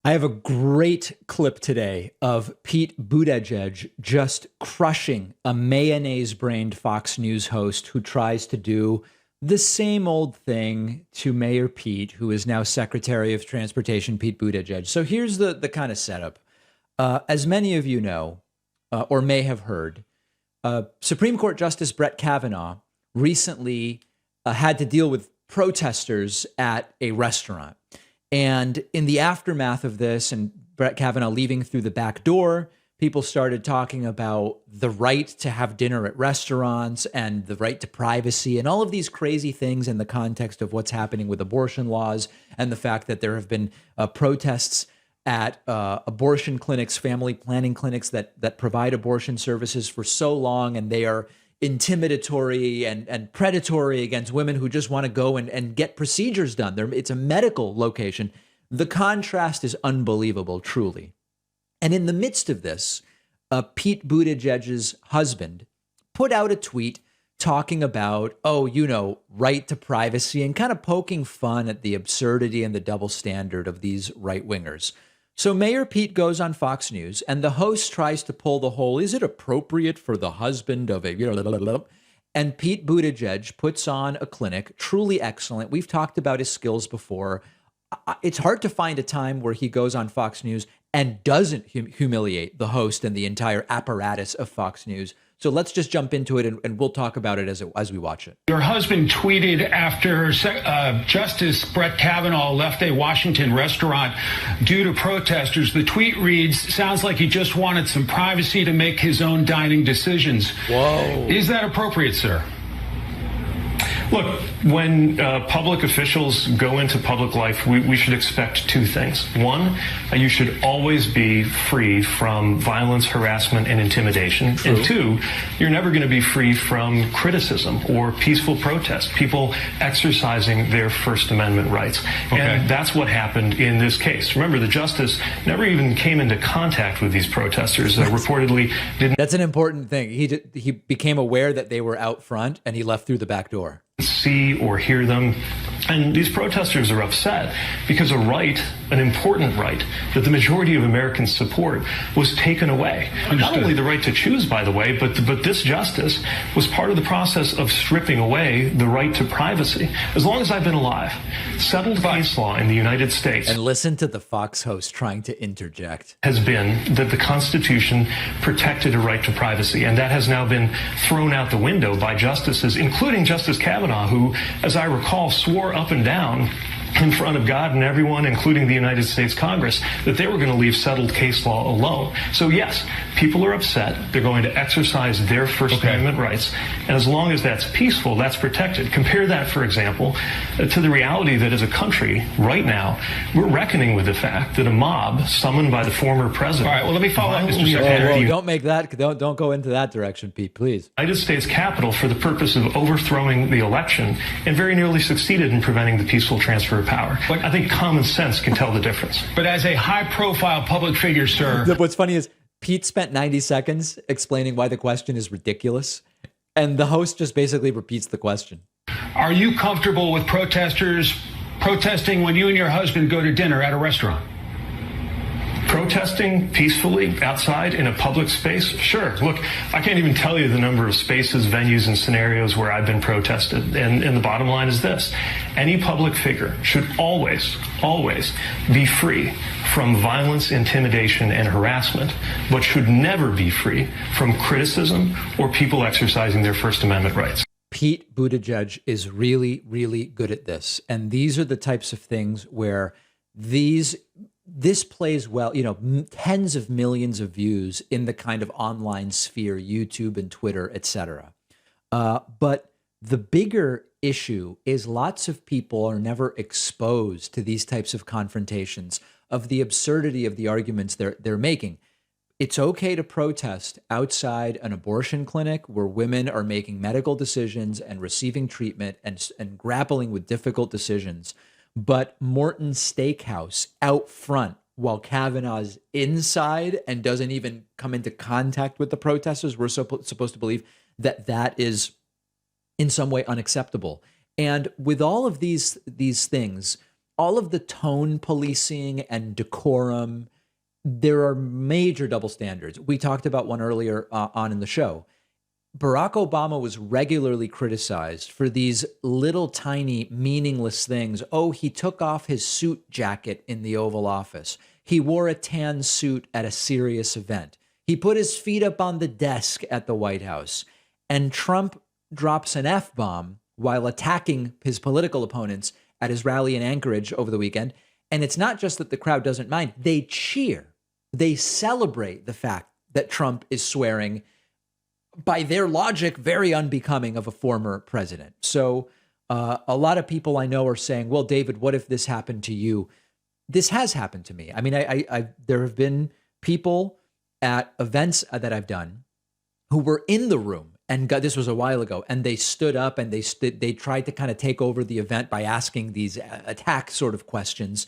I have a great clip today of Pete Buttigieg just crushing a mayonnaise-brained Fox News host who tries to do the same old thing to Mayor Pete, who is now Secretary of Transportation Pete Buttigieg. So here's the kind of setup. As many of you know, or may have heard, Supreme Court Justice Brett Kavanaugh recently had to deal with protesters at a restaurant. And in the aftermath of this and Brett Kavanaugh leaving through the back door, people started talking about the right to have dinner at restaurants and the right to privacy and all of these crazy things in the context of what's happening with abortion laws and the fact that there have been protests at abortion clinics, family planning clinics that provide abortion services for so long, and they are intimidatory and predatory against women who just want to go and get procedures done. It's a medical location. The contrast is unbelievable, truly. And in the midst of this, Pete Buttigieg's husband put out a tweet talking about, right to privacy and kind of poking fun at the absurdity and the double standard of these right wingers. So Mayor Pete goes on Fox News and the host tries to pull the whole, is it appropriate for the husband of a, and Pete Buttigieg puts on a clinic, truly excellent. We've talked about his skills before. It's hard to find a time where he goes on Fox News and doesn't humiliate the host and the entire apparatus of Fox News. So let's just jump into it, and we'll talk about it as we watch it. Your husband tweeted after Justice Brett Kavanaugh left a Washington restaurant due to protesters. The tweet reads, sounds like he just wanted some privacy to make his own dining decisions. Whoa. Is that appropriate, sir? Look, when public officials go into public life, we should expect two things. One, you should always be free from violence, harassment, and intimidation. True. And two, you're never going to be free from criticism or peaceful protest, people exercising their First Amendment rights. Okay. And that's what happened in this case. Remember, the justice never even came into contact with these protesters. Reportedly didn't. That's an important thing. He became aware that they were out front and he left through the back door. See or hear them. And these protesters are upset because a right, an important right, that the majority of Americans support was taken away. Not only the right to choose, by the way, but this justice was part of the process of stripping away the right to privacy. As long as I've been alive, settled case law in the United States. And listen to the Fox host trying to interject. Has been that the Constitution protected a right to privacy, and that has now been thrown out the window by justices, including Justice Kavanaugh, who, as I recall, swore up and down in front of God and everyone, including the United States Congress, that they were going to leave settled case law alone. So yes, people are upset. They're going to exercise their First Amendment rights. And as long as that's peaceful, that's protected. Compare that, for example, to the reality that as a country right now, we're reckoning with the fact that a mob summoned by the former president. All right, well, let me follow up, Mr. Whoa, don't make that. Don't go into that direction, Pete, please. United States Capitol for the purpose of overthrowing the election and very nearly succeeded in preventing the peaceful transfer of power. But I think common sense can tell the difference. But as a high-profile public figure, sir. What's funny is Pete spent 90 seconds explaining why the question is ridiculous, and the host just basically repeats the question. Are you comfortable with protesters protesting when you and your husband go to dinner at a restaurant? Protesting peacefully outside in a public space? Sure. Look, I can't even tell you the number of spaces, venues, and scenarios where I've been protested. And the bottom line is this. Any public figure should always be free from violence, intimidation, and harassment, but should never be free from criticism or people exercising their First Amendment rights. Pete Buttigieg is really, really good at this. And these are the types of things where this plays well, tens of millions of views in the kind of online sphere, YouTube and Twitter, etc. But the bigger issue is lots of people are never exposed to these types of confrontations, of the absurdity of the arguments they're making. It's okay to protest outside an abortion clinic where women are making medical decisions and receiving treatment and grappling with difficult decisions. But Morton's Steakhouse out front while Kavanaugh's inside and doesn't even come into contact with the protesters, we're supposed to believe that is in some way unacceptable. And with all of these things, all of the tone policing and decorum, there are major double standards. We talked about one earlier on in the show. Barack Obama was regularly criticized for these little tiny meaningless things. Oh, he took off his suit jacket in the Oval Office. He wore a tan suit at a serious event. He put his feet up on the desk at the White House. And Trump drops an F-bomb while attacking his political opponents at his rally in Anchorage over the weekend. And it's not just that the crowd doesn't mind. They cheer. They celebrate the fact that Trump is swearing, by their logic, very unbecoming of a former president. So a lot of people I know are saying, well, David, what if this happened to you? This has happened to me. I mean, there have been people at events that I've done who were in the room, and this was a while ago, and they stood up and they tried to kind of take over the event by asking these attack sort of questions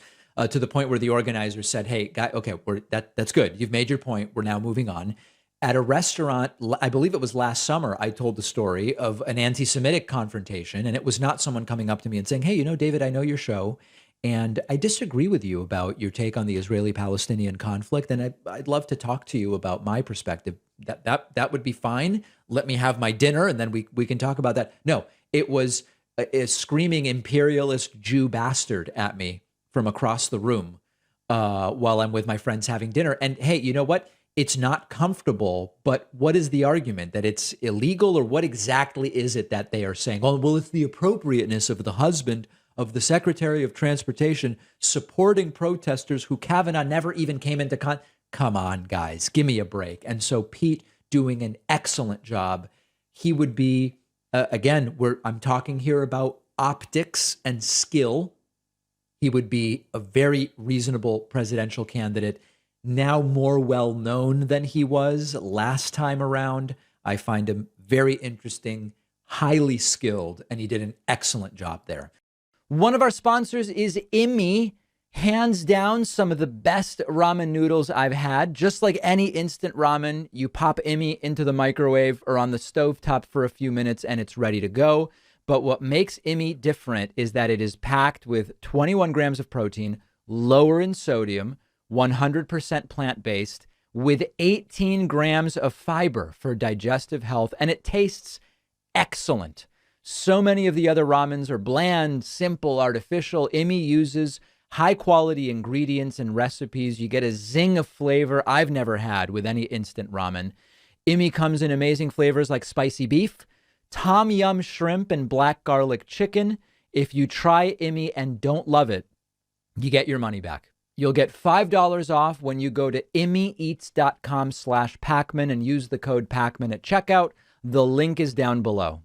to the point where the organizers said, hey, guy, okay, that's good. You've made your point. We're now moving on. At a restaurant, I believe it was last summer, I told the story of an anti-Semitic confrontation, and it was not someone coming up to me and saying, hey, David, I know your show, and I disagree with you about your take on the Israeli-Palestinian conflict, and I'd love to talk to you about my perspective. That would be fine. Let me have my dinner, and then we can talk about that. No, it was a screaming imperialist Jew bastard at me from across the room while I'm with my friends having dinner. And hey, you know what? It's not comfortable, but what is the argument? That it's illegal, or what exactly is it that they are saying? Oh, well, it's the appropriateness of the husband of the Secretary of Transportation supporting protesters who Kavanaugh never even came into contact. Come on, guys, give me a break. And so Pete doing an excellent job. He would be, again, I'm talking here about optics and skill. He would be a very reasonable presidential candidate. Now more well-known than he was last time around. I find him very interesting, highly skilled, and he did an excellent job there. One of our sponsors is Immi. Hands down, some of the best ramen noodles I've had. Just like any instant ramen, you pop Immi into the microwave or on the stovetop for a few minutes and it's ready to go. But what makes Immi different is that it is packed with 21 grams of protein, lower in sodium, 100% plant-based, with 18 grams of fiber for digestive health, and it tastes excellent. So many of the other ramens are bland, simple, artificial. Immi uses high-quality ingredients and recipes. You get a zing of flavor I've never had with any instant ramen. Immi comes in amazing flavors like spicy beef, tom yum shrimp, and black garlic chicken. If you try Immi and don't love it, you get your money back. You'll get $5 off when you go to immieats.com/Pacman and use the code Pacman at checkout. The link is down below.